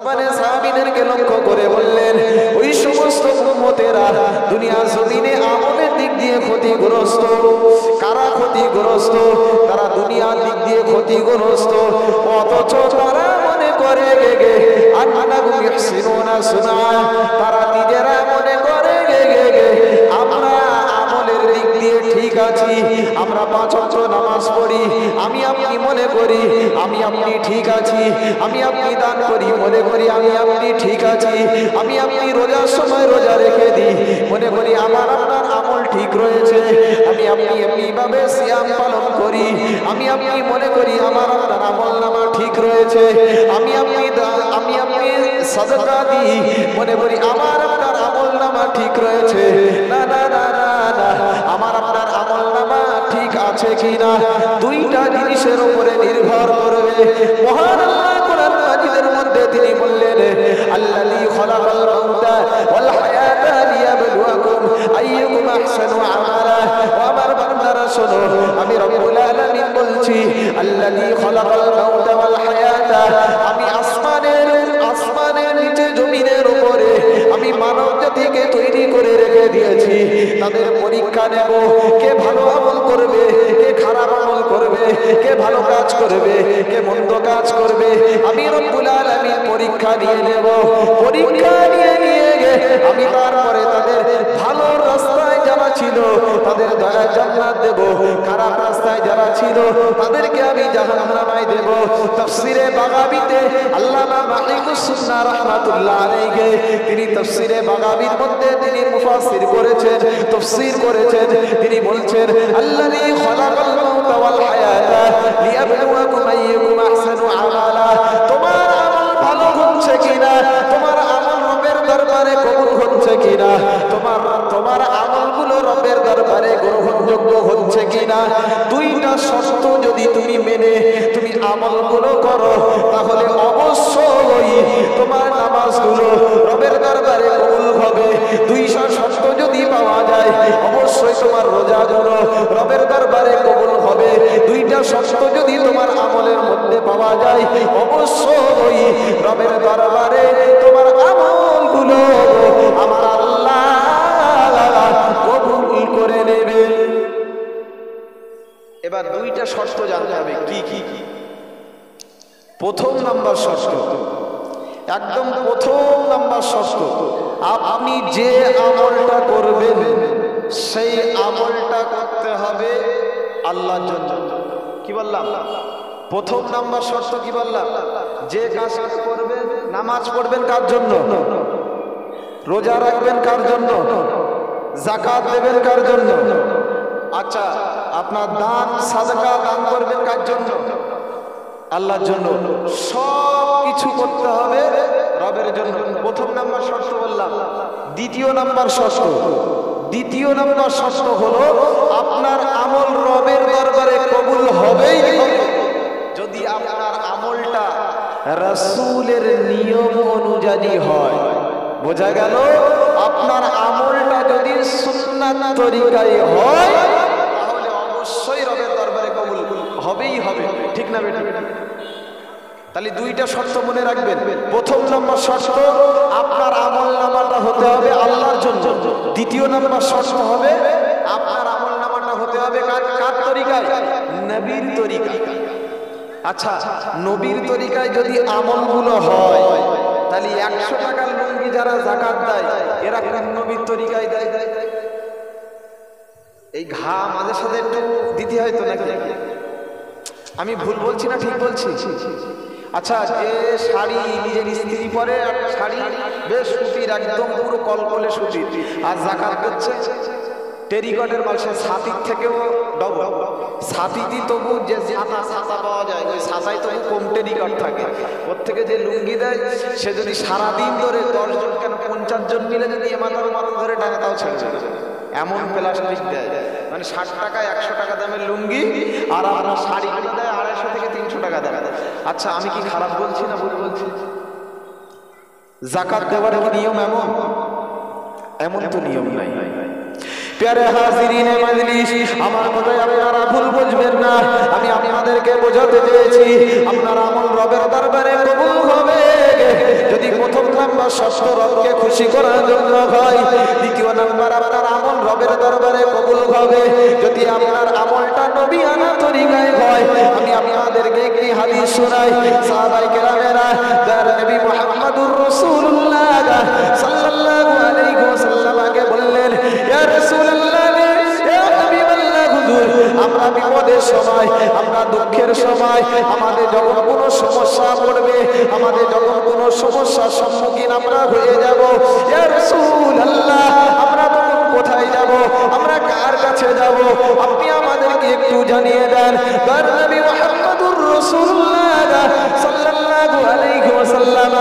মানে সাহাবীদেরকে লক্ষ্য করে বললেন, ওই সমস্ত উম্মতেরা দুনিয়া জমিনে আমলের দিক দিয়ে ক্ষতিগ্রস্ত। কারা ক্ষতিগ্রস্ত? তারা দুনিয়ার দিক দিয়ে ক্ষতিগ্রস্ত, অথচ তারা মনে করে আন্নাহুম ইহসিনুনা সুনআ, তারা নিজেরা মনে করে আমরা আমলের দিক দিয়ে ঠিক আছি, আমরা 5 ওয়াক্ত নামাজ পড়ি, আমি আপনি মনে করি আমি আপনি ঠিক আছি, আমি আপনি দান করি মনে করি আমি আপনি ঠিক আছি, আমি আপনি রোজার সময় রোজা রেখে দিই মনে করি আমার আপনার আমল ঠিক রয়েছে, আমি আপনি এমনিভাবে সিয়াম পালন করি, আমি আপনি মনে করি আমার আপনার আমল নামা ঠিক রয়েছে, আমি আপনি সাদকা দিই মনে করি আমার আপনার আমল নামা ঠিক রয়েছে। না না না না না, আমার আপনার আমল নামা ঠিক আছে কিনা দুইটা জিনিসের উপরে নির্ভর করবে। মহান আল্লাহ কোরআন মাজিদের মধ্যে তিনি বললেন, আল্লাযী খালাকাল মাউতা ওয়াল হায়াতা লিয়াবলুয়াকুম আইয়ুকুম আহসানু আমালা। আমার বান্দারা শোনো, আমি রব্বুল আলামিন বলছি, আল্লাযী খালাকাল মাউতা ওয়াল হায়াতা, আমি আসমানের নিচে জমিনের উপরে আমি মানব জাতিকে তৈরি করে রেখে দিয়েছি, তাদের পরীক্ষা নেব, কে ভালো আমল করবে, কে খারাপ আমল করবে, কে ভালো কাজ করবে, কে মন্দ কাজ করবে, আমি রব্বুল আলামিন পরীক্ষা নিয়ে নেব। পরীক্ষা নিয়ে আমি তারপরে তাদের ভালো রাস্তায় যারা ছিল তাদের দয়া জান্নাত দেব, খারাপ রাস্তায় যারা ছিল তাদেরকে আমি জাহান্নামে দেব। তাফসীরে বাগাবীতে আল্লামা মাহিকুস সুন্নাহ রাহমাতুল্লাহ আলাইহি তিনি তাফসীরে বাগাবীর মধ্যে তিনি মুফাসসির করেছেন, তাফসীর করেছেন, তিনি বলছেন, আল্লাযী খালাকাল মাউতা ওয়াল হায়াতা লিয়াবলুয়াকুম আইয়ুকুম আহসানু আমালা। তোমার আমল ভালো হচ্ছে কিনা, তোমার আমল রবের দরবারে কবুল হচ্ছে কিনা, তোমার আমলগুলো রবের দরবারে গ্রহণযোগ্য হচ্ছে কিনা, দুইটা শর্ত যদি তুমি মেনে তুমি আমলগুলো করো তাহলে অবশ্যই তোমার নামাজগুলো রবের দরবারে কবুল হবে। দুইটা শর্ত যদি পাওয়া যায় অবশ্যই তোমার রোজাগুলো রবের দরবারে কবুল হবে। দুইটা শর্ত যদি তোমার আমলের মধ্যে পাওয়া যায় অবশ্যই রবের দরবারে তোমার আমলগুলো আমার আল্লাহ কবুল করে নেবে। এবার দুইটা শর্ত জানতে হবে, কি কি? প্রথম নাম্বার শর্ত, একদম প্রথম নাম্বার শর্ত, আপনি যে আমলটা করবেন সেই আমলটা করতে হবে আল্লাহর জন্য। কি বললাম? প্রথম নাম্বার শর্ত কি বললাম? যে কাজ করবেন, নামাজ পড়বেন কার জন্য? রোজা রাখবেন কার জন্য? যাকাত দেবেন কার জন্য? আচ্ছা, আপনার দান সাদকা দান করবেন কার জন্য? আল্লাহর জন্য। সব কিছু করতে হবে রবের জন্য। প্রথম নাম্বার শর্ত বললাম। দ্বিতীয় নাম্বার শর্ত হলো আপনার আমল রবের দরবারে কবুল হবেই হবে যদি আপনার আমলটা রাসূলের নিয়ম অনুযায়ী হয়। বোঝা গেল? আপনার আমলটা যদি সুন্নাত তরিকায় হয় তাহলে অবশ্যই রবের দরবারে কবুল হবেই হবে। ঠিক না বেটা? তাহলে দুইটা শর্ত মনে রাখবেন। প্রথম নম্বর শর্ত, আপনার আমল নামাটা হতে হবে আল্লাহর জন্য। দ্বিতীয় নম্বর শর্ত হবে আপনার আমল নামাটা হতে হবে কার তরিকায়? নবীর তরিকায়। আচ্ছা, নবীর তরিকায় যদি আমলগুলো হয় তাহলে 100 টাকার লুঙ্গি যারা যাকাত দেয় এরা কোন নবীর তরিকায় দেয়? এই ঘা মাঝে সাথে একটু দিতে হয় তো নাকি? আমি ভুল বলছি না ঠিক বলছি? আচ্ছা, যে শাড়ি নিজের স্ত্রী পরে, শাড়ি বেশ সুতির, একদম পুরো কলকলে সুতির, আর যাকাত দিচ্ছে টেরিকটের মাল, সে ছাতির থেকেও ডবল। ছাতিটি তবু যে ছাতা পাওয়া যায় ওই ছাতায় তবু কম টেরিকট থাকে। ওর থেকে যে লুঙ্গি দেয় সে যদি সারাদিন ধরে 10 জন কেন 50 জন মিলে যদি মাথার ধরে টানে তাও ছেড়ে যাবে, এমন প্লাস্টিক দেয়। মানে 60 টাকা 100 টাকা দামের লুঙ্গি, আর আপনার শাড়িগুলো দেয় 250 থেকে 300 টাকা দেয়। আচ্ছা, আমি কি খারাপ বলছি না ভুল বলছি? যাকাত দেওয়ার কি নিয়ম এমন? এমন তো নিয়ম নাই। প্যারে হাজিরিনে মজলিস, আমার কথায় আপনারা ভুল বুঝবেন না। আমি আপনাদেরকে বোঝাতে চেয়েছি আপনার আমল রবের দরবারে কবুল হবে যদি ষষ্ঠ রবকে খুশি করার জন্য হয়। দ্বিতীয় নাম্বার আপনার আমল রবের দরবারে কবুল হবে যদি আপনার আমলটা নবী আনা তরিকায় হয়। আমি আপনাদেরকে একটি হাদিস শোনাই। সাহাবায়ে কেরামেরা যার নবী মুহাম্মদুর রাসূলুল্লাহ সাল্লাল্লাহু আলাইহি ওয়াসাল্লামকে বললেন, ইয়া রাসূলুল্লাহ, ইয়া হাবিবাল্লাহ, হুজুর, আমরা বিপদের সময়, আমরা দুঃখের সময়, আমাদের যখন কোনো সমস্যা পড়বে, আমাদের যখন কোনো সমস্যার সম্মুখীন আমরা হয়ে যাব, ইয়া রাসূলুল্লাহ, আমরা তখন কোথায় যাব, আমরা কার কাছে যাব, আপনি আমাদেরকে একটু জানিয়ে দেন। তার নবী মুহাম্মদুর রাসূলুল্লাহ সাল্লাল্লাহু আলাইহি ওয়াসাল্লাম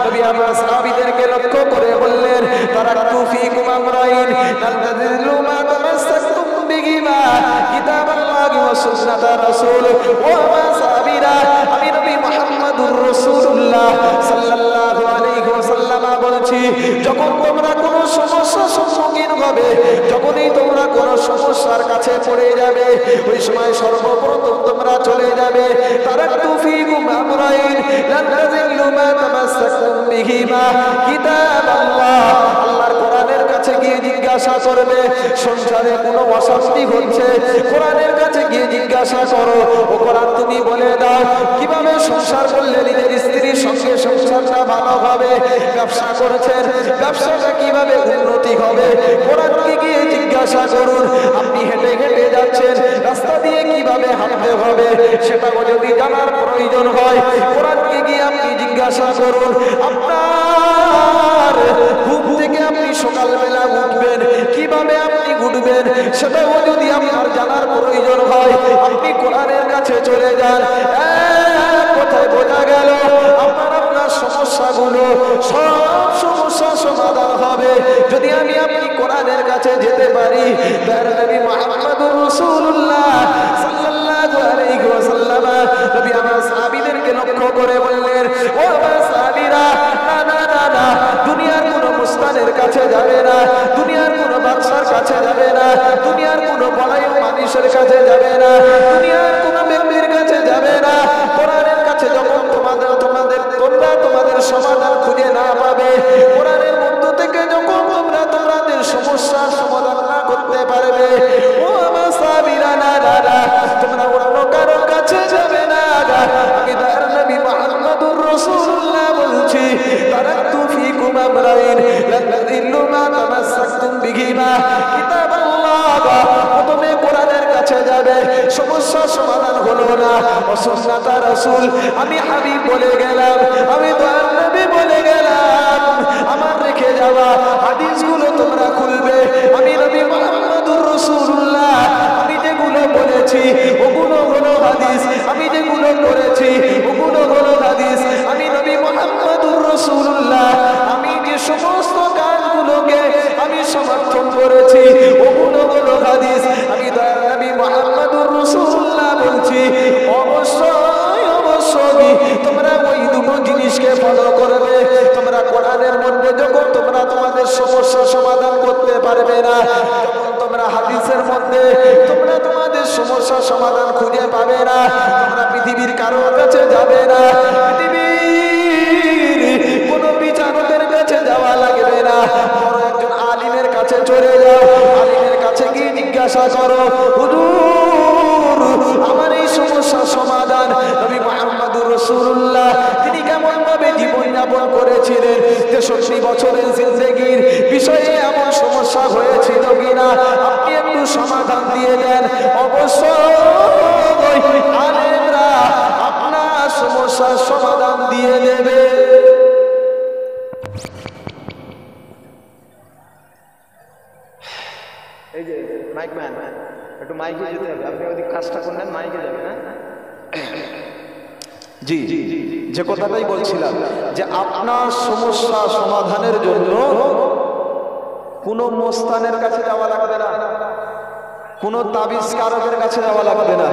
নবী আমার সাহাবীদেরকে লক্ষ্য করে বললেন, তারাকতু ফীকুম আমরাইন লান তাযিল্লু মা তামাসসাকতুম বিহিমা কিতাবাল্লাহি ওয়া সুন্নাতা রাসূল। ও আমার সাহাবীরা, আমি নবী মুহাম্মদুর রাসূলুল্লাহ সাল্লাল্লাহু আলাইহি ওয়াসাল্লাম বলছি, যখন তোমরা কোনো সমস্যার সম্মুখীন হবে, যখনই তোমরা কোনো সমস্যার কাছে পড়ে যাবে, ওই সময় সর্বপ্রথম তোমরা চলে যাবে তারাকতু ফীকুম আমরাইন লান তাযিল্লু মা তামাসসাকতুম বিহিমা কিতাবাল্লাহ। আল্লাহর কোরআনের কাছে গিয়ে জিজ্ঞাসা করবে, সংসারে কোনো অশান্তি হচ্ছে, কোরআনের কাছে গিয়ে জিজ্ঞাসা করো, ও কোরআন তুমি বলে দাও কিভাবে সংসার করলে নিজের স্ত্রীর সঙ্গে সংসারটা ভালো হবে, ব্যবসা করেছেন, ব্যবসাটা কিভাবে উন্নতি হবে, কোরআনকে গিয়ে জিজ্ঞাসা করুন। আপনি হেঁটে হেঁটে যাচ্ছেন, রাস্তা দিয়ে কিভাবে হাঁটতে হবে সেটাও যদি জানার প্রয়োজন হয়, কোরআনকে গিয়ে আপনি জিজ্ঞাসা করুন। আপনার ঘুম থেকে আপনি সকালবেলা উঠবেন, কিভাবে আপনি উঠবেন সেটাও যদি আপনার জানার প্রয়োজন হয়, আপনি কোরআনের কাছে চলে যান। কোথায় বোঝা গেল আপনার সমস্যাগুলো সব সমস্যার সমাধান হবে যদি আমি আপনি কোরআনের কাছে যেতে পারি। তার নবী মুহাম্মদুর রাসূলুল্লাহ সাল্লাল্লাহু আলাইহি ওয়াসাল্লাম নবী আমার সাহাবীদেরকে লক্ষ্য করে বললেন, ও আমার সাহাবীরা, না না না না, দুনিয়ার কোনো মুস্তানের কাছে যাবে না, দুনিয়ার কোনো বাদশার কাছে যাবে না, দুনিয়ার কোনো বড়াই মানুষের কাছে যাবে না, দুনিয়ার কোনো ব্যক্তির কাছে যাবে না। কোরআনের কাছে যখন তোমাদের সমাধান খুঁজে না পাবে, কোরআনের মধ্য থেকে যখন তোমাদের সমস্যার সমাধান না করতে পারবে, ও আমার সাহাবীরা, না না না, তোমরা অন্য কারোর কাছে যাবে না। আমি তার নবী মুহাম্মদুর রাসূলুল্লাহ বলছি, তারাকতু ফীকুম আমরাইন লান তাযিল্লু মা তামাসসাকতুম বিহিমা কিতাবাল্লাহ। প্রথমে কোরআনের কাছে যাবে, সমস্যার সমাধান হলো না, ও সুন্নাতা রাসূল, আমি হাবিব বলে গেলাম, আমি তার নবী বলে গেলাম, আমার রেখে যাওয়া হাদিসগুলো তোমরা খুলবে। আমি নবী মুহাম্মদুর রাসূলুল্লাহ আমি যেগুলো বলেছি ওগুলো হলো হাদিস, আমি যেগুলো করেছি ওগুলো হলো হাদিস। আমি নবী মুহাম্মদুর রাসূলুল্লাহ আমি যে সমস্ত কাজগুলোকে আমি সমর্থন করেছি ওগুলো হলো হাদিস। আমি তার নবী মুহাম্মদুর রাসূলুল্লাহ বলছি, অবশ্যই অবশ্যই তোমরা ওই দুটো জিনিসকে ফলো করবে। তোমরা কোরআনের মধ্যে যখন তোমরা তোমাদের সমস্যার সমাধান করতে পারবে না, যখন তোমরা হাদিসের মধ্যে তোমরা তোমাদের সমস্যার সমাধান খুঁজে পাবে না, তোমরা পৃথিবীর কারোর কাছে যাবে না, পৃথিবীর কোনো বিচারকের কাছে যাওয়া লাগবে না, বড় একজন আলিমের কাছে চলে যাও, আলিমের কাছে গিয়ে জিজ্ঞাসা করো, হুজুর আমার এই সমস্যার সমাধান। নবী মুহাম্মদুর রাসূলুল্লাহ তিনি কেমন ভাবে জীবনযাপন করেছিলেন, 63 বছরের জিন্দেগির বিষয়ে এমন সমস্যা হয়েছিল কিনা আপনি একটু সমাধান দিয়ে দেন। অবশ্যই আলেমরা আপনার সমস্যার সমাধান দিয়ে দেবে। এই যে মাইকম্যান, একটু মাইকে যেতে হবে, আপনি ওদিক কাজটা করলেন, মাইকে যাবেন। জি, যে কথাটাই বলছিলাম যে আপনার সমস্যা সমাধানের জন্য কোনো মোস্তানের কাছে যাওয়া লাগবে না, কোনো তাবিজ কারকের কাছে যাওয়া লাগবে না,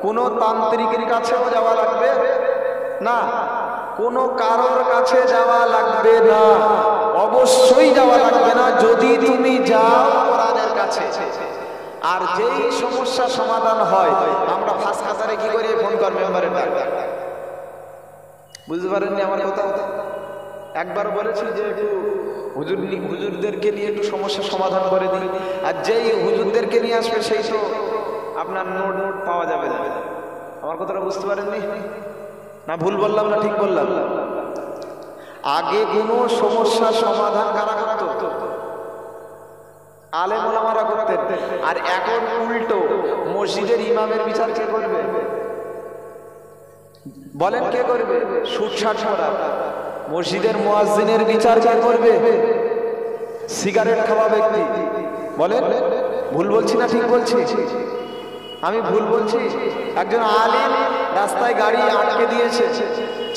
কোনো তান্ত্রিকের কাছেও যাওয়া লাগবে না, কোনো কারোর কাছে যাওয়া লাগবে না, অবশ্যই যাওয়া লাগবে না যদি তুমি যাও কোরআনের কাছে। আর যেই সমস্যা সমাধান হয় আমরা ফাঁস কাতারে কি করে ফোন কর মেম্বারের ডাক, বুঝতে পারেননি আমার কথা? একবার বলেছি যে একটু হুজুরদেরকে নিয়ে একটু সমস্যার সমাধান করে দিই, আর যেই হুজুরদেরকে নিয়ে আসবে সেই তো আপনার নোট পাওয়া যাবে না। আমার কথাটা বুঝতে পারেননি না? ভুল বললাম না ঠিক বললাম? আগে কোনো সমস্যার সমাধান কারা করত? আলেম ওলামারা করতেন। আর এখন উল্টো, মসজিদের ইমামের বিচার কে করবে? বলেন কে করবে? সুটসাট করা। মসজিদের মুয়াজ্জিনের বিচার কে করবে? সিগারেট খাওয়া ব্যক্তি। বলেন ভুল বলছি না ঠিক বলছি? আমি ভুল বলছি? একজন আলেম রাস্তায় গাড়ি আটকে দিয়েছে,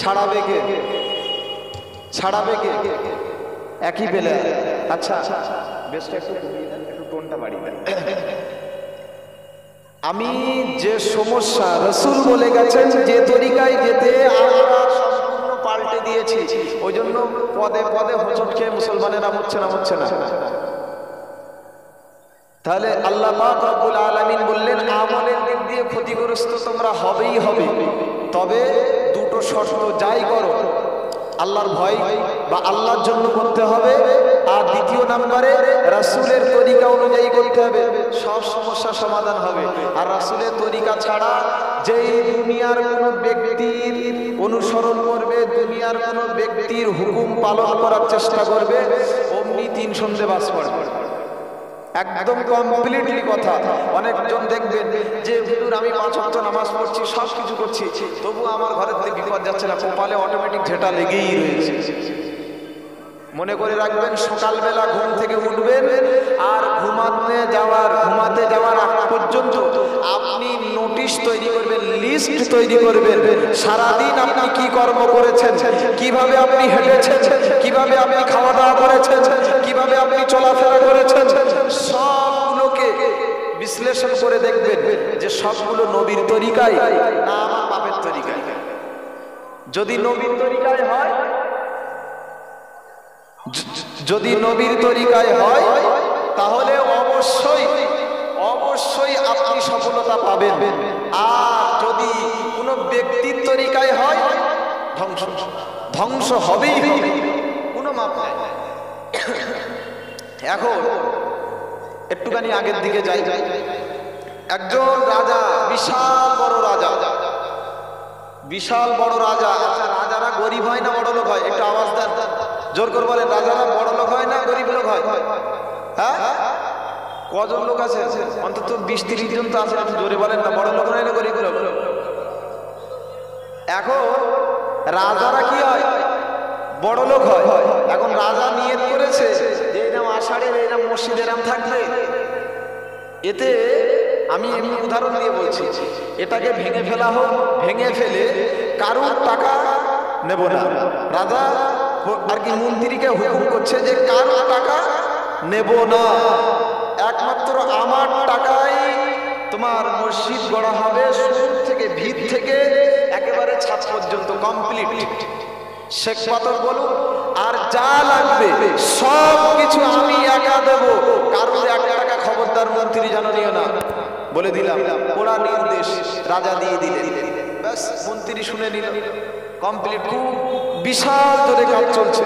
ছাড়াবে কে? ছাড়াবে কে? একই বেলা। আচ্ছা বেশটা একটু টোনটা বাড়িয়ে দেন। আমি যে সমস্যা রাসূল বলে গেছেন যে তরিকায় যেতে আমরা সম্পূর্ণ পাল্টে দিয়েছি, ওই জন্য পদে পদে হোঁচট খেয়ে মুসলমানেরা মরছে না। তাহলে আল্লাহ পাক রব্বুল আলামিন বললেন আমলের দিক দিয়ে ক্ষতিগ্রস্ত তোমরা হবেই হবে, তবে দুটো শর্ত, যাই করো আল্লাহর ভয় বা আল্লাহর জন্য করতে হবে, আর দ্বিতীয় নম্বরে রাসূলের তরিকা অনুযায়ী করতে হবে, সব সমস্যা সমাধান হবে। আর রাসূলের তরিকা ছাড়া যেই দুনিয়ার কোনো ব্যক্তির অনুসরণ করবে, দুনিয়ার কোনো ব্যক্তির হুকুম পালন করার চেষ্টা করবে, অমনি 3 সন্ধে বাস পড়বে। একদম কমপ্লিটলি কথা। অনেকজন দেখবেন যে হুজুর আমি 5 ওয়াক্ত নামাজ পড়ছি, সব কিছু করছি, তবু আমার ঘরের থেকে বিপদ যাচ্ছে না, কপালে অটোমেটিক ঝেঁটা লেগেই রয়েছে। মনে করে রাখবেন, সকালবেলা ঘুম থেকে উঠবেন আর ঘুমাতে যাওয়ার আগ পর্যন্ত আপনি নোটিশ তৈরি করবেন, লিস্ট তৈরি করবেন, সারাদিন আপনি কি কর্ম করেছেন, কিভাবে আপনি হেঁটেছেন, কিভাবে আপনি খাওয়া দাওয়া করেছেন, কিভাবে আপনি চলাফেরা করেছেন, সবগুলোকে বিশ্লেষণ করে দেখবেন যে সবগুলো নবীর তরিকায় না আমার বাপের তরিকায়। যদি নবীর তরিকায় হয়, যদি নবীর তরিকায় হয় তাহলে অবশ্যই আপনি সফলতা পাবেন। আর যদি কোনো ব্যক্তির তরিকায় হয়, ধ্বংস হবেই হবে, কোনো মাপ নাই। এখন একটুখানি আগের দিকে যাই। একজন রাজা, বিশাল বড় রাজা। আচ্ছা রাজারা গরিব হয় না বড় লোক হয়? একটু আওয়াজ দেন, জোর করে বলেন, রাজারা বড় লোক হয় না গরিব লোক হয়? হ্যাঁ, কজন লোক আছে? অন্তত 20-30 জন তো আছে। আপনি জোরে বলেন না, বড় লোক হয় না গরিব লোক? এখন রাজারা কি হয়? বড় লোক হয়। এখন রাজা নিয়ত করেছে যে এরকম আষাঢ়ের এরকম মসজিদের নাম থাকবে, এতে আমি এমনি উদাহরণ দিয়ে বলছি, এটাকে ভেঙে ফেলা হোক, ভেঙে ফেলে কারুর টাকা নেব না। রাজা আর কি মন্ত্রীকে হুকুম করছে যে কারুর টাকা নেব না, একমাত্র আমার টাকায় তোমার মসজিদ গড়া হবে, শুরু থেকে ভিত থেকে একেবারে ছাদ পর্যন্ত কমপ্লিট, শেখ পাথর বলুন আর যা লাগবে সব কিছু আমি একা দেব, কারোর 1 টাকা খবরদার মন্ত্রী যেন নিও না, বলে দিলাম। ওরা নির্দেশ রাজা দিয়ে দিলেন, ব্যাস মন্ত্রী শুনে নিল, কমপ্লিট। খুব বিশাল জোরে কাজ চলছে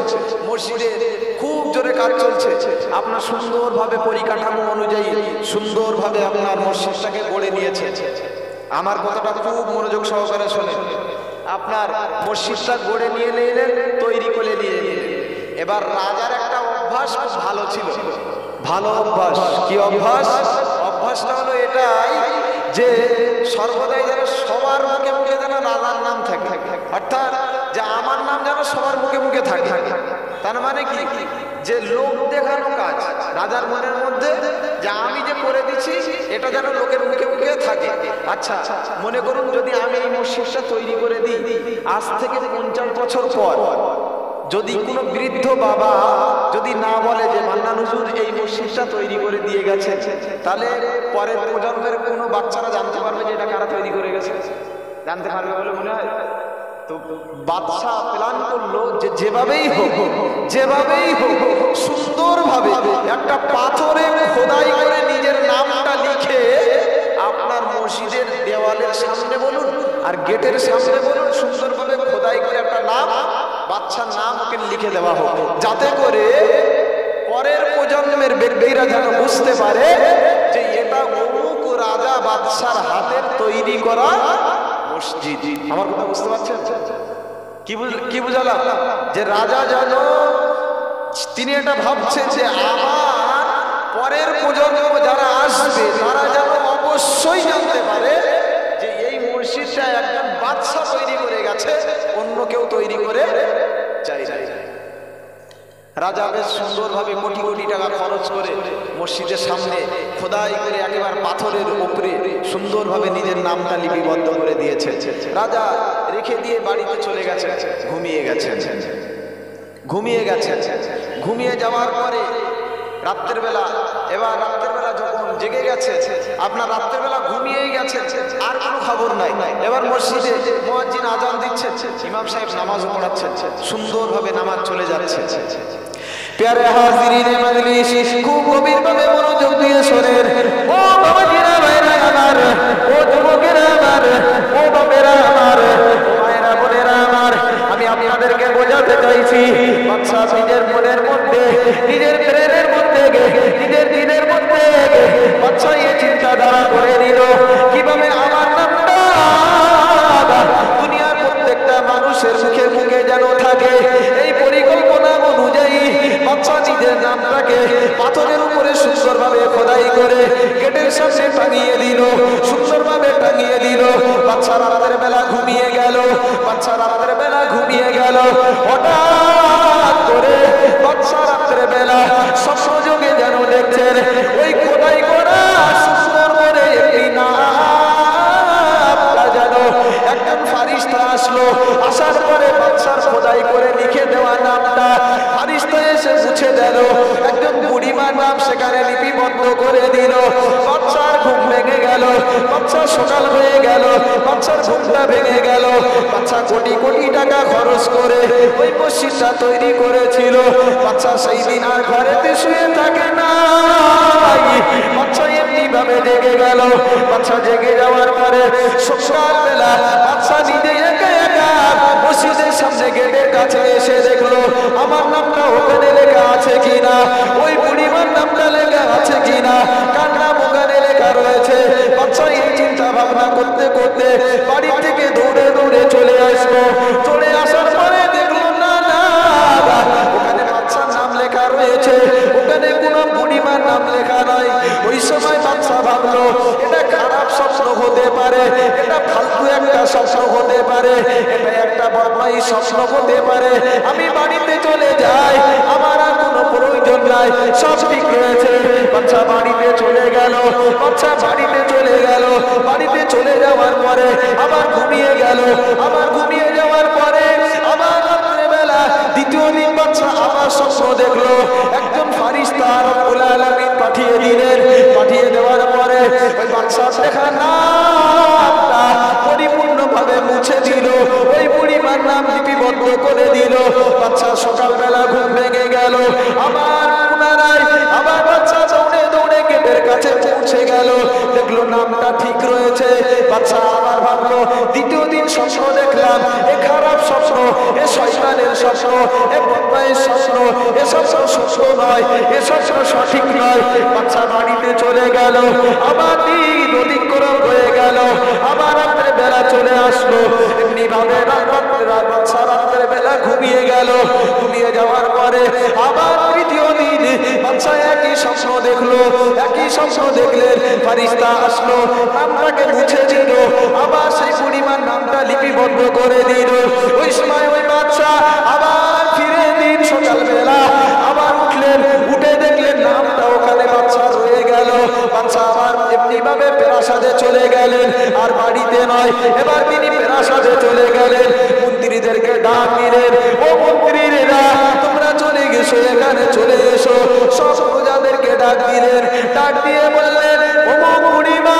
মসজিদে, খুব জোরে কাজ চলছে। আপনার সুন্দরভাবে পরিকাঠামো অনুযায়ী সুন্দরভাবে আপনার মসজিদটাকে গড়ে নিয়েছে। আমার কথাটা খুব মনোযোগ সহকারে শোনেন। আপনার মসজিদটা গড়ে নিয়ে নিলেন, তৈরি করে নিয়ে নিলেন। এবার রাজার একটা অভ্যাস খুব ভালো ছিল, ভালো অভ্যাস। কি অভ্যাস? অভ্যাসটা হলো এটাই যে সর্বদাই যেন সবার মুখে মুখে যেন রাজার নাম থাকে, অর্থাৎ যে আমার নাম যেন সবার মুখে মুখে থাকে। তার মানে কি? যে লোক দেখানো কাজ রাজার মনের মধ্যে, যে আমি যে করে দিচ্ছি এটা যেন লোকের মুখে মুখে থাকে। আচ্ছা মনে করুন যদি আমি এই মসজিদটা তৈরি করে দিই, আজ থেকে 50 বছর পর যদি কোনো বৃদ্ধ বাবা যদি না বলে যে মান্নান হুজুর এই মসজিদটা তৈরি করে দিয়ে গেছে, তাহলে পরের প্রজন্মের কোনো বাচ্চারা জানতে পারবে যে এটা কারা তৈরি করে গেছে? জানতে পারবে বলে মনে হয়? তো বাদশাহ প্ল্যান করলো যে যেভাবেই হোক সুন্দরভাবে একটা পাথরে খোদাই করে নিজের নামটা লিখে আপনার মসজিদের দেওয়ালের সামনে বলুন আর গেটের সামনে বলুন, সুন্দরভাবে খোদাই করে একটা নাম বাচ্চার নাম ওকে লিখে দেওয়া হোক, যাতে করে পরের প্রজন্মের ব্যক্তিরা যেন বুঝতে পারে যে এটা অমুক রাজা বাদশার হাতের তৈরি করা মসজিদ। আমার কথা বুঝতে পারছেন? কি বুঝালাম? যে রাজা যেন তিনি এটা ভাবছেন যে আমার পরের প্রজন্ম যারা আসবে তারা যেন অবশ্যই জানতে পারে যে এই মসজিদটা একজন বাদশা তৈরি করে গেছে, অন্য কেউ তৈরি করে চাই। রাজা বেশ সুন্দরভাবে কোটি কোটি টাকা খরচ করে মসজিদের সামনে খোদাই করে একেবারে পাথরের উপরে সুন্দরভাবে নিজের নামটা লিপিবদ্ধ করে দিয়েছে। রাজা রেখে দিয়ে বাড়িতে চলে গেছে, ঘুমিয়ে গেছেন। ঘুমিয়ে যাওয়ার পরে রাত্রের বেলা, এবার রাত্রের বেলা যখন জেগে গেছে, আপনার রাত্রের বেলা ঘুমিয়েই গেছে, আর কোনো খবর নাই। এবার মসজিদে মুয়াজ্জিন আজান দিচ্ছে, ইমাম সাহেব নামাজ পড়াচ্ছেন, সুন্দরভাবে নামাজ চলে যাচ্ছে। প্যারে হাজিরিনে মজলিস, খুব গভীরভাবে মনোযোগ দিয়ে শোনেন। ও বাবাজিরা, ভাইরা আমার, ও যুবকেরা আমার, ও বাপেরা আমার, মায়েরা বোনেরা আমার, আমি আপনাদেরকে বোঝাতে চাইছি বাদশা নিজের মনের মধ্যে, নিজের প্রেমের মধ্যে, নিজের দিনের মধ্যে বাদশা এই চিন্তাধারা করে নিল কিভাবে আমার নামটা দুনিয়ার প্রত্যেকটা মানুষের মুখে মুখে যেন থাকে। এই পরিকল্পনা অনুযায়ী বাদশা নিজের নামটাকে পাথরের উপরে সুন্দরভাবে খোদাই করে গেটের সামনে টাঙিয়ে দিল, সুন্দরভাবে টাঙিয়ে দিল। বাদশা রাতের বেলা ঘুমিয়ে গেল, হঠাৎ করে বাদশা রাতের বেলা স্বপ্ন যোগে যেন দেখছেন ওই খোদাই করা সুন্দর করে একটি নামটা যেন একজন ফারিস্তা আসলো। আসার পরে বাদশার খোদাই করে লিখে দেওয়া নামটা ফারিস্তা এসে মুছে দিল, একজন বুড়িমার নাম সেখানে লিপিবদ্ধ করে দিল। বাদশার ঘুম ভেঙে গেল, বাদশার সকাল হয়ে গেল, বাদশার ঘুমটা ভেঙে গেল। বাদশা কোটি কোটি টাকা খরচ করে ওই মসজিদটা তৈরি করেছিল। বাদশা সেই দিন আর ঘরেতে শুয়ে থাকে না, বাদশা এমনি ভাবে জেগে গেল। বাদশা জেগে যাওয়ার পরে সকাল বেলা বাদশা নিজে একা একা মসজিদের সামনে গেটের কাছে এসে দেখলো আমার নামটা ওখানে লেখা আছে কিনা, ওই বুড়িমার নামটা লেখা আছে কিনা, কার নাম ওখানে লেখা রয়েছে। বাদশা এই চিন্তা ভাবনা করতে করতে বাড়ি থেকে দৌড়ে দৌড়ে চলে আসলো। চলে আসার পরে দেখলো না না ওখানে বাদশার নাম লেখা রয়েছে, ওখানে কোনো বুড়িমার নাম লেখা নয়। ওই সময় বাদশা ভাবলো এটা খারাপ স্বপ্ন হতে পারে, এটা ফালতু একটা স্বপ্ন হতে পারে, এটা একটা বদমাইশ স্বপ্ন হতে পারে। আমি বাড়িতে চলে যাই, আমার আর কোনো প্রয়োজন নাই, সব ঠিক রয়েছে। বাদশা বাড়িতে চলে গেল, বাড়িতে চলে যাওয়ার পরে আবার ঘুমিয়ে গেল। ঘুমিয়ে যাওয়ার পরে আবার রাত্রেবেলা দ্বিতীয় দিন বাদশা আবার স্বপ্ন দেখলো একজন ফারিস্তা রব্বুল আলামিন পাঠিয়ে দিলেন। পাঠিয়ে দেওয়ার পরে ওই বাদশা দেখা নামটা পরিপূর্ণভাবে মুছে দিল, ওই বুড়িমার নাম লিপিবদ্ধ করে দিল। বাদশা সকালবেলা ঘুম ভেঙে গেল, আবার পুনরায় আবার বাদশা দৌড়ে দৌড়ে গেটের কাছে পৌঁছে গেল, দেখলো নামটা ঠিক রয়েছে। বাদশা আবার ভাবলো দ্বিতীয় দিন স্বপ্ন দেখলাম, এ খারাপ স্বপ্ন, এ শয়তানের স্বপ্ন, এ বদমাইশ স্বপ্ন, এ স্বপ্ন সত্য নয়, এ স্বপ্ন সঠিক নয়। বাদশা বাড়িতে চলে গেল, আবার দিন অতিক্রম হয়ে গেল, আবার রাত্রে বেলা চলে আসলো। এমনি ভাবে বাদশা রাত্রে বেলা ঘুমিয়ে গেল। ঘুমিয়ে যাওয়ার পরে আবার তৃতীয় দিন বাদশা একই স্বপ্ন দেখলো। একই স্বপ্ন দেখলেন, ফারিস্তা আসলো, নামটাকে মুছে দিল, আবার সেই বুড়িমার নামটা লিপিবদ্ধ করে দিল। ওই সময় ওই বাদশা আবার ফিরে দিন সকালবেলা আবার উঠলেন, উঠে দেখলেন নামটা ওখানে বাদশা রয়ে গেল। বাদশা আবার এমনি ভাবে প্রাসাদে চলে গেলেন, আর বাড়িতে নয়, এবার তিনি প্রাসাদে চলে গেলেন। মন্ত্রীদেরকে ডাক দিলেন, ও মন্ত্রীরা তোমরা চলে গেছো, এখানে চলে এসো। সব প্রজাদেরকে ডাক দিলেন, ডাক দিয়ে বললেন ও বুড়িমা,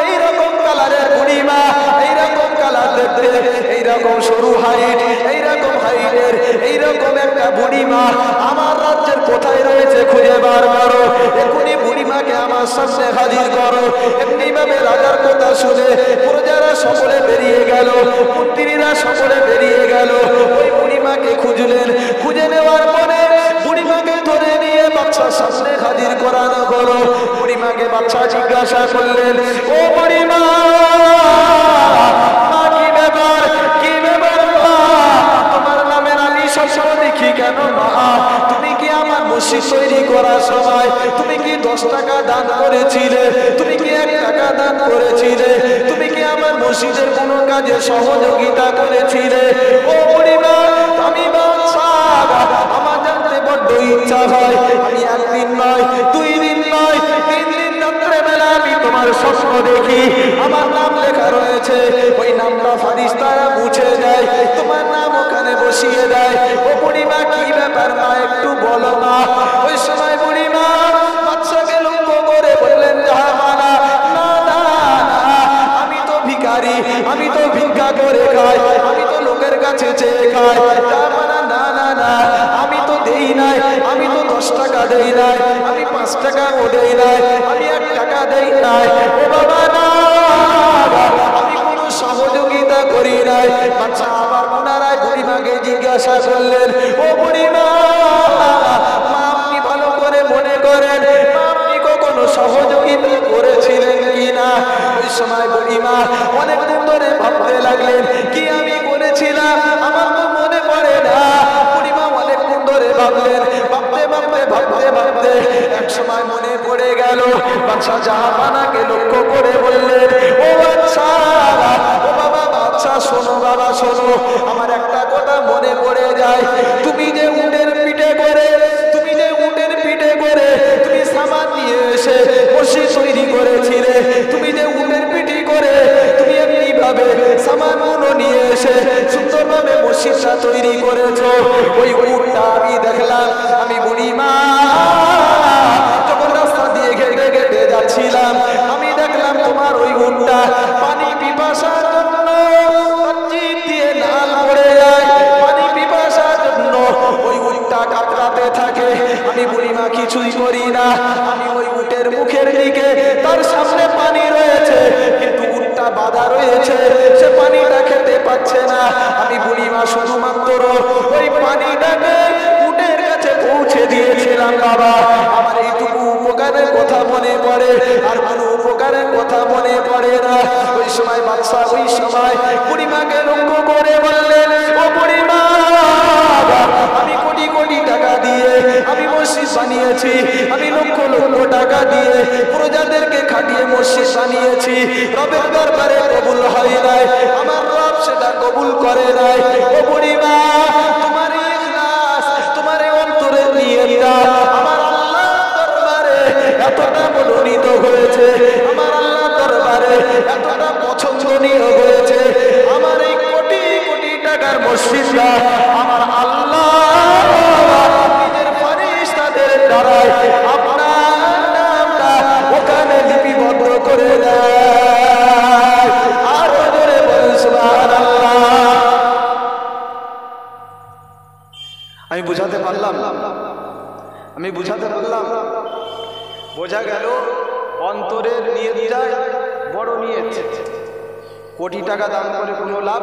এইরকম কালারের বুড়িমা, এইরকম কালার দেখতে, এইরকম সরু হাইট, এইরকম হাইটের, এইরকম একটা বুড়িমা আমার রাজ্যের কোথায় রয়েছে খুঁজে বার করো, এখনই বুড়িমাকে আমার সামনে হাজির করো। এমনি ভাবে রাজার কথা শুনে প্রজারা সকলে বেরিয়ে গেল, মন্ত্রীরা সকলে বেরিয়ে গেল, ওই বুড়িমাকে খুঁজলেন। খুঁজে নেওয়ার পরে বুড়িমাকে ধরে নিয়ে বাদশার সামনে হাজির করানো হলো। বুড়িমাকে বাদশা জিজ্ঞাসা করলেন, ও বুড়িমা, কি ব্যাপার, কি ব্যাপার মা? তোমার নামের আমি সবসময় দেখি কেন মা? তুমি কি আমার মসজিদ তৈরি করার সময় তুমি কি 10 টাকা দান করেছিলে? তুমি কি 1 টাকা দান করেছিলে? তুমি কি আমার মসজিদের কোনো কাজে সহযোগিতা করেছিলে? ও বুড়িমা, আমি বাদশা, আমার জানতে বড্ড ইচ্ছা হয়। আমি 1 দিন নয়, 2 দিন নয়, 3 দিন রাত্রে বেলা আমি তোমার স্বপ্ন দেখি, আমার নাম লেখা রয়েছে, ওই নামটা ফারিস্তারা মুছে দেয়, তোমার নাম ওখানে বসিয়ে দেয়। ও বুড়িমা, কি ব্যাপার মা, একটু বলো মা। ওই সময় বুড়িমা বাদশাকে লক্ষ্য করে বললেন, জাহাপানা, না না না, আমি তো ভিখারি, আমি তো ভিক্ষা করে খাই, আমি তো লোকের কাছে চেয়ে খাই। জাহাপানা, না না না, আমি তো দেই নাই, আমি তো 10 টাকা দেই নাই, আমি 5 টাকাও দেই নাই, আমি 1 টাকা দেই নাই। ও বাবা না, আমি কোনো সহযোগিতা করি নাই। বাচ্চা আবার পুনরায় বুড়িমাকে জিজ্ঞাসা করলেন, ও বুড়িমা, আপনি ভালো করে মনে করেন আপনি কখনো সহযোগিতা করেছিলেন কিনা? ওই সময় বুড়িমা অনেক দিন ধরে ভাবতে লাগলেন, কি আমি করেছিলাম আমার তো মনে পড়ে না। বুড়িমা অনেক দিন ধরে ভাবলেন, ভাবতে ভাবতে ভাবতে ভাবতে এক সময় মনে পড়ে গেল। বাদশা জাহাপানাকে লক্ষ্য করে বললেন, ও বাদশা, ও বাবা বাদশা, শোনো বাবা শোনো, আমার একটা কথা মনে পড়ে যায়। তুমি যে উটের পিঠে করে, তুমি যে উটের পিঠে করে তুমি সামান নিয়ে এসে মসজিদ তৈরি করেছিলে, তুমি যে উটের পিঠে করে তুমি এমনি ভাবে সামানগুলো নিয়ে এসে সুন্দরভাবে মসজিদটা তৈরি করেছো, ওই উটটা আমি দেখলাম। আমি বুড়িমা যখন রাস্তা দিয়ে ঘেটে ঘেটে যাচ্ছিলাম, আমি দেখলাম তোমার ওই উটটা পানি পিপাসার জন্য জিভ দিয়ে লাল পড়ে যায়, পানি পিপাসার জন্য ওই উটটা কাতরাতে থাকে। আমি বুড়িমা কিছুই করি না, আমি ওই উটের মুখের দিকে, তার সামনে পানি রয়েছে কিন্তু উটটা বাধা রয়েছে, সে পানিটা খেতে পাচ্ছে না। আমি বুড়িমা শুধুমাত্র ওই পানিটাকে উটের কাছে পৌঁছে দিয়েছিলাম। বাবা, আমার এইটুকু উপকারের কথা মনে পড়ে, আর কোনো উপকারের কথা মনে পড়ে না। ওই সময় বাদশা ওই সময় বুড়িমাকে লক্ষ্য করে বললেন, ও বুড়িমা, আমি কোটি কোটি টাকা দিয়ে আমি মসজিদ বানিয়েছি, আমি লক্ষ লক্ষ টাকা দিয়ে প্রজাদেরকে খাটিয়ে মসজিদ বানিয়েছি, রবের দরবারে কবুল হয় নাই, আমার রব সেটা কবুল করে নাই। ও বুড়িমা, তোমার ইখলাস, তোমার অন্তরের নিয়তটা আমার আল্লাহ দরবারে এতটা মনোনীত হয়েছে, আমার আল্লাহ দরবারে এতটা পছন্দনীয় হয়েছে, আমার এই কোটি কোটি টাকার মসজিদটা আমার আল্লাহ নিজের ফেরেশতাদের দ্বারাই আপনার নামটা ওখানে লিপিবদ্ধ করে দেয়। আর জোরে বলুন সুবহানাল্লাহ। আমি বুঝাতে পারলাম, আমি বুঝাতে পারলাম? বোঝা গেল অন্তরের নিয়তটা বড় নিয়ত। কোটি টাকা দান করে কোনো লাভ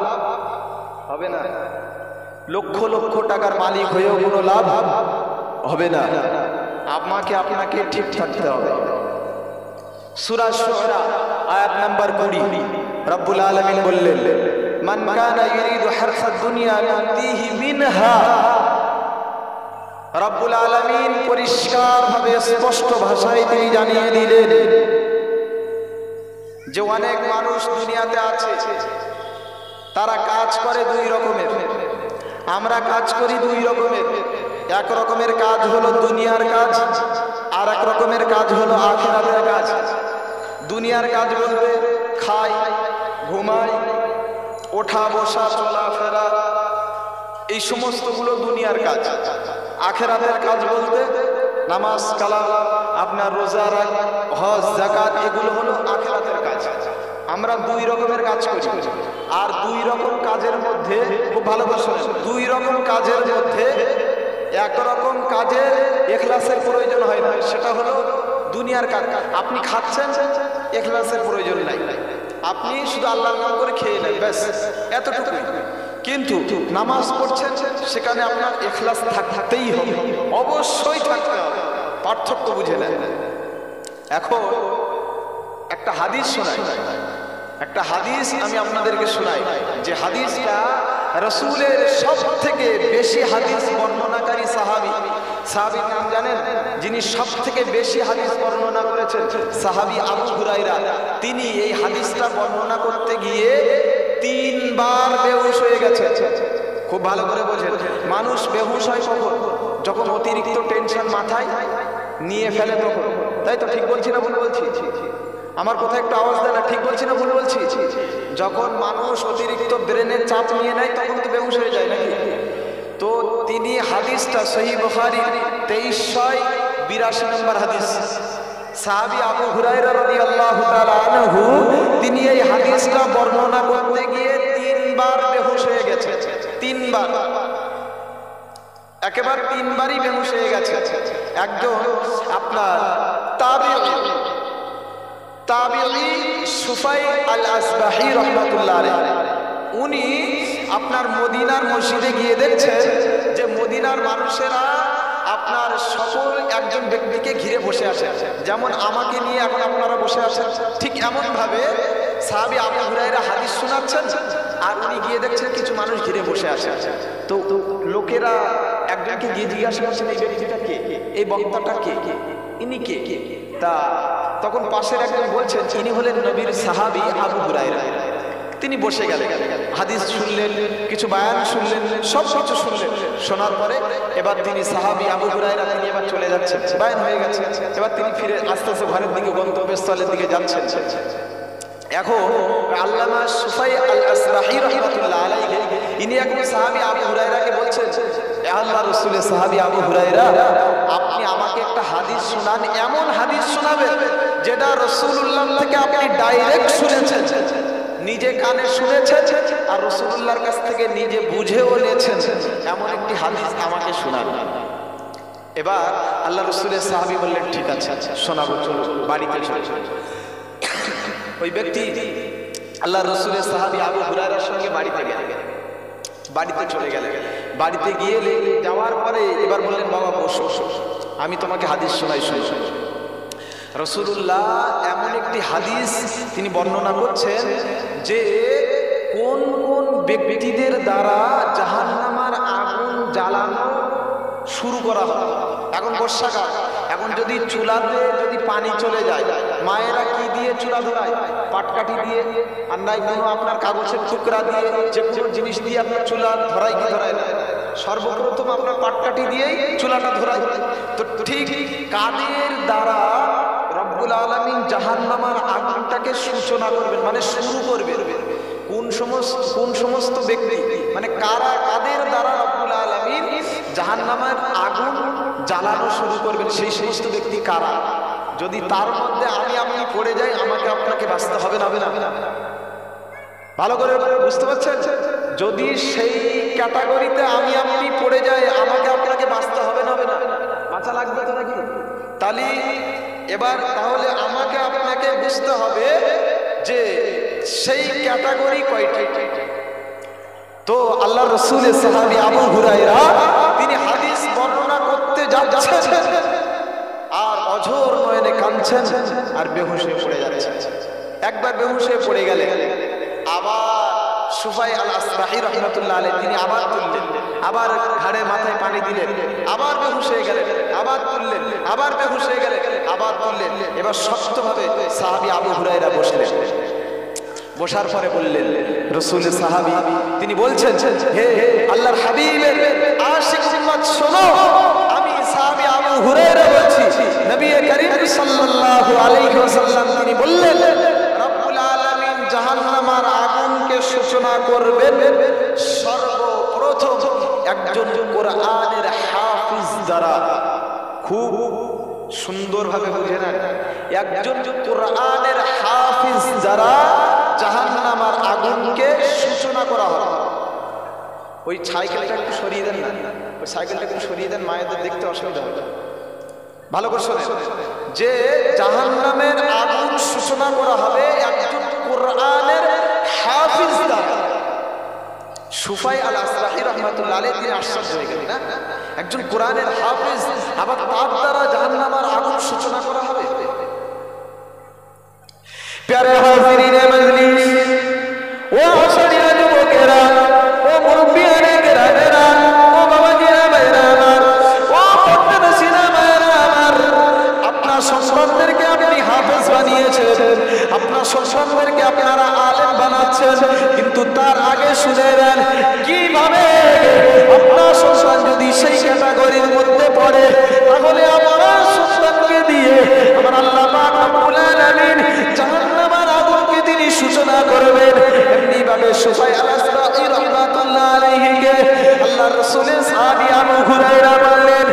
হবে না, লক্ষ লক্ষ টাকার মালিক হয়েও কোনো লাভ হবে না। আমাকে আপনাকে ঠিক থাকতে হবে। সূরা শুআরা আয়াত নাম্বার 20 রব্বুল আলামিন বললেন, মান কানা ইউরিদু হারসাদ দুনিয়া নুতিহি মিনহা। রব্বুল আলামিন পরিষ্কারভাবে স্পষ্ট ভাষায় তিনি জানিয়ে দিলেন যে অনেক মানুষ দুনিয়াতে আছে, তারা কাজ করে 2 রকমের। আমরা কাজ করি 2 রকমের। এক রকমের কাজ হলো দুনিয়ার কাজ, আর এক রকমের কাজ হলো আখিরাতের কাজ। দুনিয়ার কাজ বলতে খাই, ঘুমাই, ওঠা বসা, চলাফেরা, এই সমস্তগুলো দুনিয়ার কাজ। আখিরাতের কাজ বলতে নামাজ কালাম, আপনার রোজা, হজ, যাকাত, এগুলো হলো আখিরাতের কাজ। আমরা 2 রকমের কাজ করি। আর 2 রকম কাজের মধ্যে খুব ভালো করে শুনুন, 2 রকম কাজের মধ্যে এক রকম কাজে ইখলাসের প্রয়োজন হয় না, সেটা হলো দুনিয়ার কাজ। আপনি খাচ্ছেন, ইখলাসের প্রয়োজন নাই, আপনি শুধু আল্লাহর নাম করে খেয়ে নেন, ব্যাস এতটুকু। কিন্তু নামাজ পড়ছেন, সেখানে আপনার ইখলাস থাকতেই হবে, অবশ্যই থাকতে হবে, পার্থক্য বুঝে নেন। এখন একটা হাদিস শোনাই, একটা হাদিস আমি আপনাদেরকে শোনাই, যে হাদিসটা রাসূলের সবথেকে বেশি হাদিস বর্ণনাকারী সাহাবীর নাম জানেন? যিনি সবথেকে বেশি হাদিস বর্ণনা করেছেন, সাহাবী আবু হুরায়রা। তিনি এই হাদিসটা বর্ণনা করতে গিয়ে 3 বার বেহুশ হয়ে গেছে। খুব ভালো করে বোঝেন, মানুষ বেহুশ হয় কখন? যখন অতিরিক্ত টেনশন মাথায় নিয়ে ফেলে তখন। তাই তো? ঠিক বলছি না ভুল বলছি? আমার কথা একটু আওয়াজ দেয় না, ঠিক বলছি না ভুল বলছি? যখন মানুষ অতিরিক্ত ব্রেনের চাপ নিয়ে নেয় তখন তো বেহুশ হয়ে যায় নাকি? তো তিনি হাদিসটা সহিহ বুখারী 2382 নম্বর হাদিস, সাহাবী আবু হুরায়রা রাদিয়াল্লাহু তাআলা আনহু, তিনি এই হাদিসটা বর্ণনা করতে গিয়ে 3 বার বেহুশ হয়ে গেছে। 3 বার, একেবারে 3 বারই বেহুশ হয়ে গেছে। একজন আপনার তাবিঈ সুফাই আল আসবাহি রাহমাতুল্লাহ আলাইহি, উনি আপনার মদিনার মসজিদে গিয়ে দেখছেন যে মদিনার মানুষেরা আপনার সকল একজন ব্যক্তিকে ঘিরে বসে আছে, যেমন আমাকে নিয়ে এখন আপনারা বসে আছেন, ঠিক এমন ভাবে সাহাবী আবু হুরায়রা হাদিস শোনাচ্ছেন, আর উনি গিয়ে দেখছেন কিছু মানুষ ঘিরে বসে আছে। তো লোকেরা একজনকে গিয়ে জিজ্ঞাসা করছেন, এই ব্যক্তিটা কে, এই বক্তাটা কে, ইনি কে? তা তখন পাশের একজন বলছেন, ইনি হলেন নবীর সাহাবী আবু হুরায়রা। তিনি বসে গেলেন, হাদিস শুনলেন, কিছু বায়ান শুনলেন, সব কিছু শুনলেন। শোনার পরে এবার তিনি সাহাবী আবু হুরায়রা, তিনি এবার চলে যাচ্ছেন, বায়ান হয়ে গেছে। এবার তিনি ফিরে আস্তে আস্তে ঘরের দিকে, গন্তব্যস্থলের দিকে যাচ্ছেন। এখন আল্লামা সুফাই আল আসবাহি রাহমাতুল্লাহ আলাইহি, ইনি একজন সাহাবী আবু হুরায়রাকে বলছেন, আল্লাহর রাসূলের সাহাবী আবু হুরায়রা, আপনি আমাকে একটা হাদিস শোনান, এমন হাদিস শোনাবেন যেটা রাসূলুল্লাহ থেকে আপনি ডাইরেক্ট শুনেছেন, নিজে কানে শুনেছেন, আর রাসূলুল্লাহর কাছ থেকে নিজে বুঝেও নিয়েছেন, এমন একটি হাদিস আমাকে শোনাবেন। এবার আল্লাহ রাসূলের সাহাবী বললেন, ঠিক আছে শোনাবো, চলো বাড়িতে চলো। ওই ব্যক্তি আল্লাহ রাসূলের সাহাবী আবু হুরায়রার সঙ্গে বাড়িতে চলে গেলেন। বাড়িতে গিয়ে যাওয়ার পরে এবার বললেন, বাবা বসো, আমি তোমাকে হাদিস শোনাই, শোনো। রাসূলুল্লাহ এমন একটি হাদিস তিনি বর্ণনা করছেন যে কোন কোন ব্যক্তিদের দ্বারা জাহান্নামের আগুন জ্বালানো শুরু করা হয়। এখন বর্ষাকাল, এখন যদি চুলাতে যদি পানি চলে যায়, মায়েরা কি দিয়ে চুলা ধরায়? পাটকাঠি দিয়ে, আর নাই কোনো আপনার কাগজের টুকরা দিয়ে, যে কোনো জিনিস দিয়ে আপনার চুলা ধরায় কি ধরায় না? সর্বপ্রথম আপনার পাটকাঠি দিয়েই চুলাটা ধরায়। তো ঠিক কাদের দ্বারা রব্বুল আলামিন জাহান্নামের আগুনটাকে সূচনা করবেন, মানে শুরু করবেন? কোন সমস্ত ব্যক্তি, মানে কাদের দ্বারা রব্বুল আলামিন জাহান্নামের আগুন জ্বালানো শুরু করবেন, সেই সমস্ত ব্যক্তি কারা? যদি তার মধ্যে আপনি পড়ে যাই, আমাকে আপনাকে বাঁচতে হবে না? ভালো করে বুঝতে পারছেন? যদি সেই ক্যাটাগরিতে আপনি পড়ে যাই, আমাকে আপনাকে বাঁচতে হবে না? বাঁচা লাগবে তো নাকি? তাহলে তাহলে আমাকে আপনাকে বুঝতে হবে যে সেই ক্যাটাগরি কয়টি। তো আল্লাহ রাসূলের সাহাবী আবু হুরায়রা তিনি হাদিস বর্ণনা করতে যাচ্ছেন, আর অঝোর নয়নে কাঁদছেন, আর বেহুশ হয়ে পড়ে যাচ্ছেন। একবার বেহুশ হয়ে পড়ে গেলেন, আবার সুফাই আল আসবাহি রাহমাতুল্লাহ আলাইহি তিনি আবার তুললেন, আবার ঘাড়ে মাথায় পানি দিলেন, আবার বেহুশ হয়ে গেলেন, আবার তুললেন, আবার বেহুশ হয়ে গেলেন, আবার তুললেন। এবার শক্তভাবে সাহাবী আবু হুরায়রা বসলেন। বসার পরে বললেন, রাসূলের সাহাবী তিনি বলছেন, হে আল্লাহর হাবিবের আশিক উম্মত শোনো, আমি সাহাবী আবু হুরায়রা বলছি, নবী করিম সাল্লাল্লাহু আলাইহি ওয়াসাল্লাম তিনি বললেন, রব্বুল আলামিন জাহান্নামের আগুনকে সূচনা করবেন সর্বপ্রথম একজন কোরআনের হাফিজ দ্বারা। খুব সুন্দরভাবে বুঝে নেন, একজন কোরআনের হাফিজ দ্বারা জাহান্নামের আগুনকে সূচনা করা হয়। ওই সাইকেলটা একটু সরিয়ে দেন না, ওই সাইকেলটা একটু সরিয়ে দেন, মায়েদের দেখতে অসুবিধা হবে। ভালো করে শোনেন, যে জাহান্নামের আগুন সূচনা করা হবে একজন কোরআনের হাফিজ দ্বারা। সুফাই আল আসরাহি রাহমাতুল্লাহ আলাইহি তিনি আশ্চর্য হয়ে গেলেন না, একজন কোরআনের হাফিজ আবার তার দ্বারা জাহান্নামের আগুন সূচনা করা হবে। প্যারে হাজিরিনে মজলিস, ও আশারিয়া যুবকেরা, ও মুরব্বিয়ানে কেরামেরা, ও বাবাজিরা ভাইরা আমার, ও পর্দানশীলা ভাইরা আমার, আপনার সন্তানদেরকে আপনি হাফেজ বানিয়েছেন, আপনার সন্তানদেরকে আপনারা আলেম বানাচ্ছেন, কিন্তু তার আগে শুনে নেন কিভাবে আপনার সন্তান যদি সেই ক্যাটাগরির মধ্যে পড়ে, তাহলে আমার সন্তানকে দিয়ে আমার আল্লাহ পাক রব্বুল আলামিন জাহান্নামের আগুনকে তিনি সূচনা করবেন। এমনি ভাবে সুফাই আল আসরাহি রাহমাতুল্লাহ আলাইহিকে আল্লাহর রাসূলের সাহাবী আবু হুরায়রা বললেন,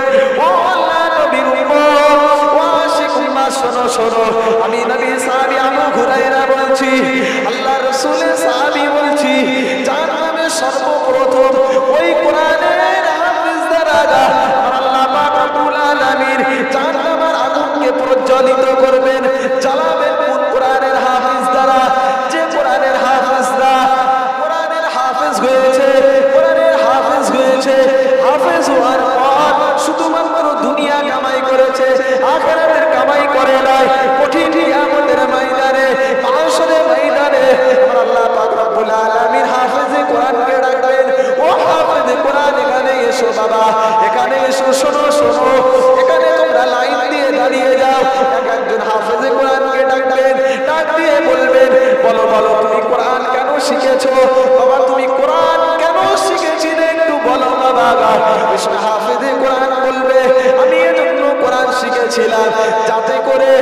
ও আল্লাহর নবীর উম্মত, ও আশিক উম্মাহ, শোনো শোনো, আমি নবী সাহাবী আবু হুরায়রা বলছি, আল্লাহর রাসূলের সাহাবী বলছি, জাহান্নামে সর্বপ্রথম ওই কোরআনের হাফেজ দ্বারা আমার আল্লাহ পাক রব্বুল আলামিন জাহান্নামের আগুনকে প্রজ্বলিত করবেন, জ্বালাবেন। কোন কোরআনের হাফেজ দ্বারা? যে কোরআনের হাফেজরা কোরআনের হাফেজ হয়েছে, কোরআনের হাফেজ হয়েছে, হাফেজ হওয়ার পর শুধুমাত্র দুনিয়া কামাই করেছে, আখিরাতের কামাই করে নাই। কঠিন কিয়ামতের ময়দানে, মাহশরের ময়দানে আমার আল্লাহ পাক রব্বুল আলামিন হাফেজে কোরআনকে ডাকবেন, ও হাফেজে কোরআন এখানে এসো বাবা, এখানে এসো, শোনো শোনো, এখানে তোমরা লাইন দিয়ে দাঁড়িয়ে যাও। একজন হাফেজে কোরআনকে ডাকবেন, ডাক দিয়ে বলবেন, বলো বলো তুমি কোরআন কেন শিখেছো বাবা, তুমি কোরআন কেন শিখেছিলে একটু বলো বাবা। হাফেজে কোরআন বলবে, আমি এজন্য কোরআন শিখেছিলাম যাতে করে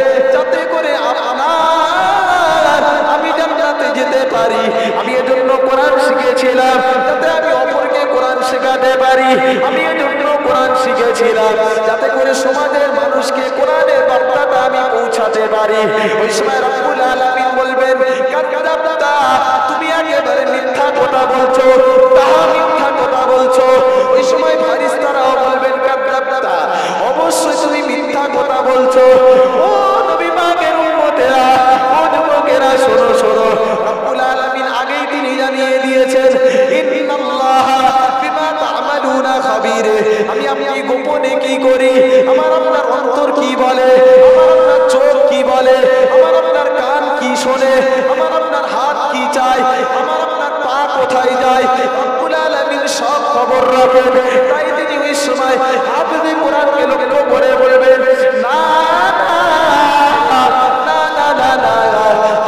আমি জান্নাতে যেতে পারি, আমি এজন্য কোরআন শিখেছিলাম যাতে আমি অপরকে কোরআন শেখাতে পারি, আমি এজন্য কোরআন শিখেছিলাম যাতে করে সমাজের মানুষকে কোরআনের বার্তাটা আমি পৌঁছাতে পারি। ওই সময় রব্বুল আলামিন বলবেন, কাযযাবতা, তুমি একেবারে মিথ্যা কথা বলছো, তাহা মিথ্যা কথা বলছো। ওই সময় ফারিস্তারাও বলবেন, কাযযাবতা, অবশ্যই তুমি মিথ্যা কথা বলছো। ও নবী পাকের উম্মতেরা, ও যুবকেরা, শোনো শোনো, রব্বুল আলামিন আগেই তিনি জানিয়ে দিয়েছেন, ইন্নাল্লাহা বিমা তা'মালুনা খাবীর, আমি আপনি গোপনে কি করি, আমার আপনার অন্তর কি বলে, আমার আপনার চোখ কি বলে, আমার আপনার কান কি শোনে, আমার আপনার হাত কি চায়, আমার আপনার পা কোথায় যায়, রব্বুল আলামিন সব খবর রাখেন। তাই তিনি ওই সময় হাফেজে কোরআনকে লক্ষ্য করে বলবেন, না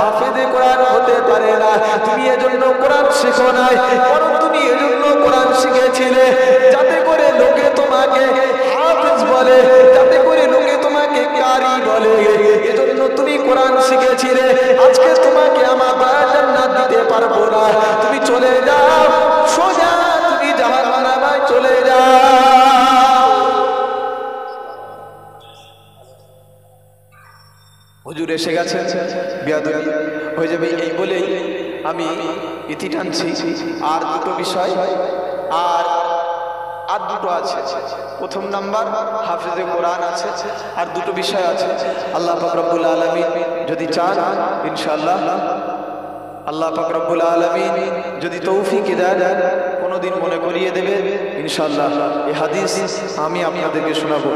হাফেজে কোরআন হতে পারে না, তুমি এজন্য কোরআন শিখো নাই, বরং তুমি এজন্য কোরআন শিখেছিলে যাতে করে লোকে তোমাকে হাফেজ বলে, যাতে করে লোকে তোমাকে কারি বলে, এজন্য তুমি কোরআন শিখেছিলে। আজকে তোমাকে আমার জান্নাত দিতে পারবো না, তুমি চলে যাও, সোজা তুমি জাহান্নামে চলে যাও। হুজুর এসে গেছেন, বিয়াদবি হয়ে যাবে এই বলেই আমি ইতি টানছি। আর দুটো বিষয়, আর দুটো আছে। প্রথম নাম্বার হাফেজে কোরআন আছে, আর দুটো বিষয় আছে। আল্লাহ পাক রব্বুল আলামিন যদি চান, ইনশাআল্লাহ আল্লাহ পাক রব্বুল আলামিন যদি তৌফিক দেন, কোনোদিন মনে করিয়ে দেবে ইনশাআল্লাহ এই হাদিস আমি আপনাদেরকে শোনাবো।